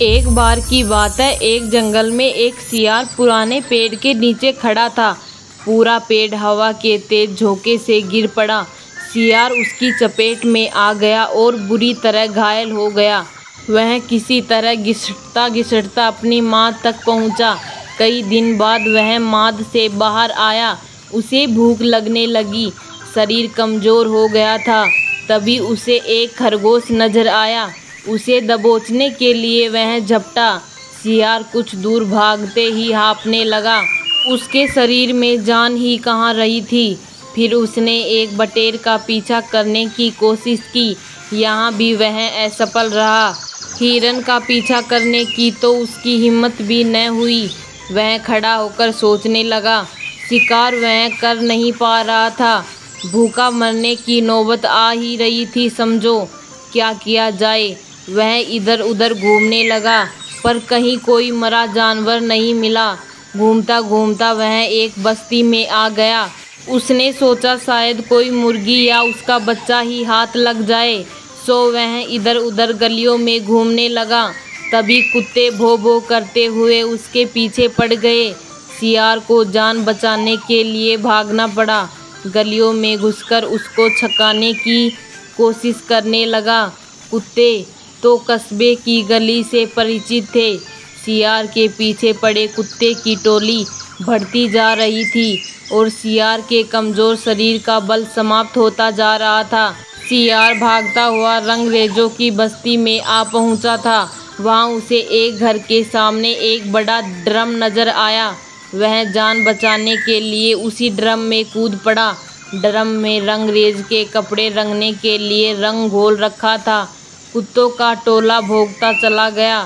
एक बार की बात है, एक जंगल में एक सियार पुराने पेड़ के नीचे खड़ा था। पूरा पेड़ हवा के तेज झोंके से गिर पड़ा। सियार उसकी चपेट में आ गया और बुरी तरह घायल हो गया। वह किसी तरह घिसटता घिसटता अपनी माँ तक पहुँचा। कई दिन बाद वह माद से बाहर आया। उसे भूख लगने लगी, शरीर कमज़ोर हो गया था। तभी उसे एक खरगोश नजर आया। उसे दबोचने के लिए वह झपटा। सियार कुछ दूर भागते ही हाँफने लगा। उसके शरीर में जान ही कहाँ रही थी। फिर उसने एक बटेर का पीछा करने की कोशिश की। यहाँ भी वह असफल रहा। हिरन का पीछा करने की तो उसकी हिम्मत भी न हुई। वह खड़ा होकर सोचने लगा। शिकार वह कर नहीं पा रहा था। भूखा मरने की नौबत आ ही रही थी। समझो क्या किया जाए। वह इधर उधर घूमने लगा, पर कहीं कोई मरा जानवर नहीं मिला। घूमता घूमता वह एक बस्ती में आ गया। उसने सोचा शायद कोई मुर्गी या उसका बच्चा ही हाथ लग जाए। सो वह इधर उधर गलियों में घूमने लगा। तभी कुत्ते भौ भौ करते हुए उसके पीछे पड़ गए। सियार को जान बचाने के लिए भागना पड़ा। गलियों में घुसकर उसको छकाने की कोशिश करने लगा। कुत्ते तो कस्बे की गली से परिचित थे। सियार के पीछे पड़े कुत्ते की टोली बढ़ती जा रही थी और सियार के कमज़ोर शरीर का बल समाप्त होता जा रहा था। सियार भागता हुआ रंगरेजों की बस्ती में आ पहुंचा था। वहां उसे एक घर के सामने एक बड़ा ड्रम नजर आया। वह जान बचाने के लिए उसी ड्रम में कूद पड़ा। ड्रम में रंगरेज के कपड़े रंगने के लिए रंग घोल रखा था। कुत्तों का टोला भौंकता चला गया।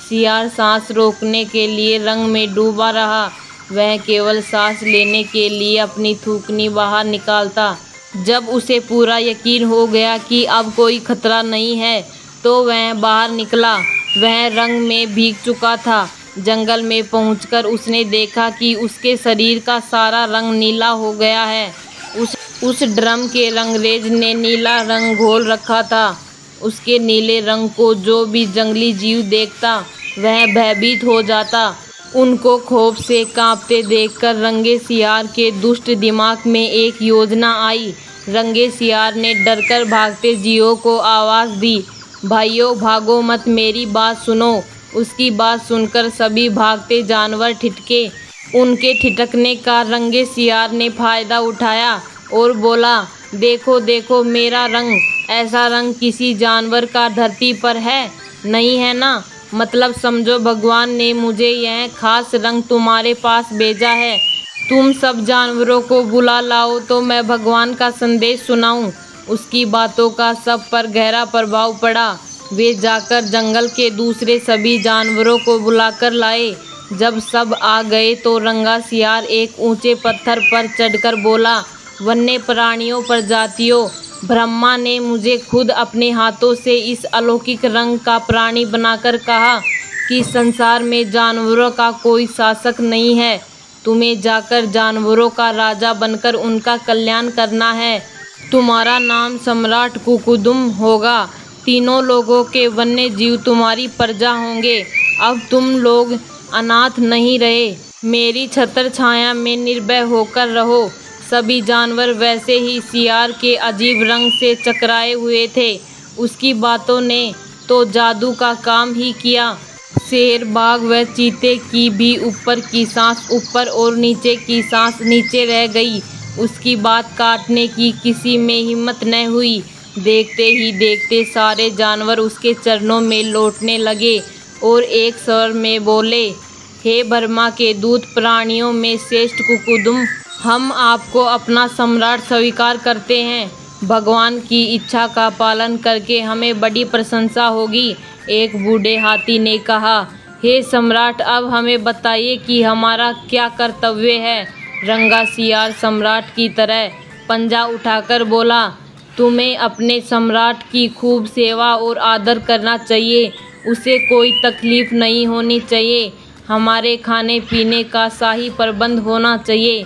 सियार सांस रोकने के लिए रंग में डूबा रहा। वह केवल सांस लेने के लिए अपनी थूकनी बाहर निकालता। जब उसे पूरा यकीन हो गया कि अब कोई खतरा नहीं है, तो वह बाहर निकला। वह रंग में भीग चुका था। जंगल में पहुंचकर उसने देखा कि उसके शरीर का सारा रंग नीला हो गया है। उस ड्रम के रंगरेज ने नीला रंग घोल रखा था। उसके नीले रंग को जो भी जंगली जीव देखता वह भयभीत हो जाता। उनको खौफ से कांपते देखकर रंगे सियार के दुष्ट दिमाग में एक योजना आई। रंगे सियार ने डरकर भागते जीवों को आवाज़ दी, भाइयों भागो मत, मेरी बात सुनो। उसकी बात सुनकर सभी भागते जानवर ठिठके। उनके ठिठकने का रंगे सियार ने फ़ायदा उठाया और बोला, देखो देखो मेरा रंग। ऐसा रंग किसी जानवर का धरती पर है नहीं, है ना? मतलब समझो भगवान ने मुझे यह खास रंग तुम्हारे पास भेजा है। तुम सब जानवरों को बुला लाओ तो मैं भगवान का संदेश सुनाऊं। उसकी बातों का सब पर गहरा प्रभाव पड़ा। वे जाकर जंगल के दूसरे सभी जानवरों को बुलाकर लाए। जब सब आ गए तो रंगा सियार एक ऊंचे पत्थर पर चढ़कर बोला, वन्य प्राणियों प्रजातियों, ब्रह्मा ने मुझे खुद अपने हाथों से इस अलौकिक रंग का प्राणी बनाकर कहा कि संसार में जानवरों का कोई शासक नहीं है। तुम्हें जाकर जानवरों का राजा बनकर उनका कल्याण करना है। तुम्हारा नाम सम्राट कुकुदुम होगा। तीनों लोगों के वन्य जीव तुम्हारी प्रजा होंगे। अब तुम लोग अनाथ नहीं रहे। मेरी छत्र छाया में निर्भय होकर रहो। सभी जानवर वैसे ही सियार के अजीब रंग से चकराए हुए थे। उसकी बातों ने तो जादू का काम ही किया। शेर, बाघ व चीते की भी ऊपर की सांस ऊपर और नीचे की सांस नीचे रह गई। उसकी बात काटने की किसी में हिम्मत न हुई। देखते ही देखते सारे जानवर उसके चरणों में लौटने लगे और एक स्वर में बोले, हे ब्रह्मा के दूत, प्राणियों में श्रेष्ठ कुकुदुम, हम आपको अपना सम्राट स्वीकार करते हैं। भगवान की इच्छा का पालन करके हमें बड़ी प्रशंसा होगी। एक बूढ़े हाथी ने कहा, हे सम्राट, अब हमें बताइए कि हमारा क्या कर्तव्य है। रंगा सियार सम्राट की तरह पंजा उठाकर बोला, तुम्हें अपने सम्राट की खूब सेवा और आदर करना चाहिए। उसे कोई तकलीफ नहीं होनी चाहिए। हमारे खाने पीने का शाही प्रबंध होना चाहिए।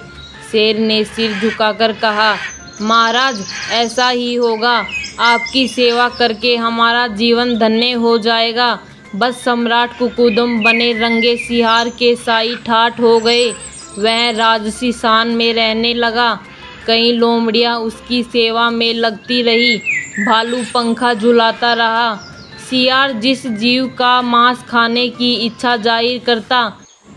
शेर ने सिर झुकाकर कहा, महाराज ऐसा ही होगा। आपकी सेवा करके हमारा जीवन धन्य हो जाएगा। बस सम्राट कुकुदम बने रंगे सियार के साई ठाठ हो गए। वह राजसी शान में रहने लगा। कई लोमड़ियाँ उसकी सेवा में लगती रही। भालू पंखा झुलाता रहा। सियार जिस जीव का मांस खाने की इच्छा जाहिर करता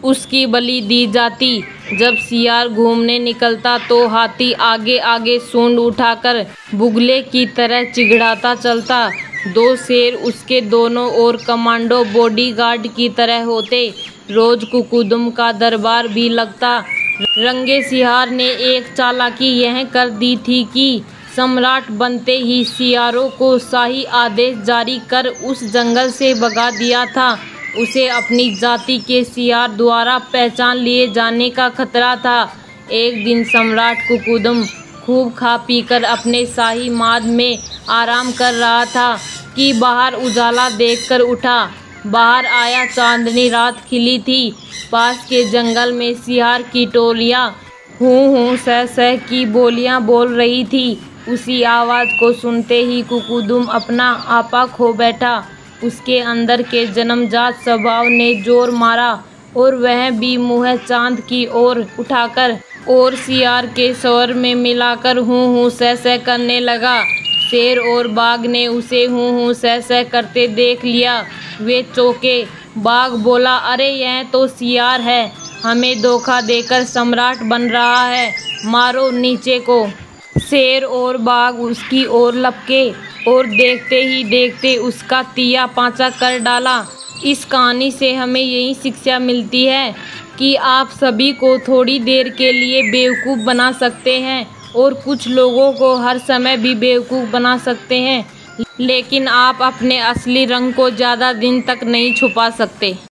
उसकी बलि दी जाती। जब सियार घूमने निकलता तो हाथी आगे आगे सूंड उठाकर बुगले की तरह चिघड़ाता चलता। दो शेर उसके दोनों ओर कमांडो बॉडीगार्ड की तरह होते। रोज कुकुदम का दरबार भी लगता। रंगे सियार ने एक चालाकी यह कर दी थी कि सम्राट बनते ही सियारों को शाही आदेश जारी कर उस जंगल से भगा दिया था। उसे अपनी जाति के सियार द्वारा पहचान लिए जाने का खतरा था। एक दिन सम्राट कुकुदम खूब खा पीकर अपने शाही माद में आराम कर रहा था कि बाहर उजाला देखकर उठा। बाहर आया, चांदनी रात खिली थी। पास के जंगल में सियार की टोलियाँ हूँ हूँ सह सह की बोलियाँ बोल रही थी। उसी आवाज़ को सुनते ही कुकुदम अपना आपा खो बैठा। उसके अंदर के जन्मजात स्वभाव ने जोर मारा और वह भी मुँह चांद की ओर उठाकर और सियार के स्वर में मिलाकर हूँ हूँ सह सह करने लगा। शेर और बाघ ने उसे हूँ हूँ सह सह करते देख लिया। वे चौंके। बाघ बोला, अरे यह तो सियार है, हमें धोखा देकर सम्राट बन रहा है, मारो नीचे को। शेर और बाघ उसकी ओर लपके और देखते ही देखते उसका तिया पांचा कर डाला। इस कहानी से हमें यही शिक्षा मिलती है कि आप सभी को थोड़ी देर के लिए बेवकूफ़ बना सकते हैं और कुछ लोगों को हर समय भी बेवकूफ़ बना सकते हैं, लेकिन आप अपने असली रंग को ज़्यादा दिन तक नहीं छुपा सकते।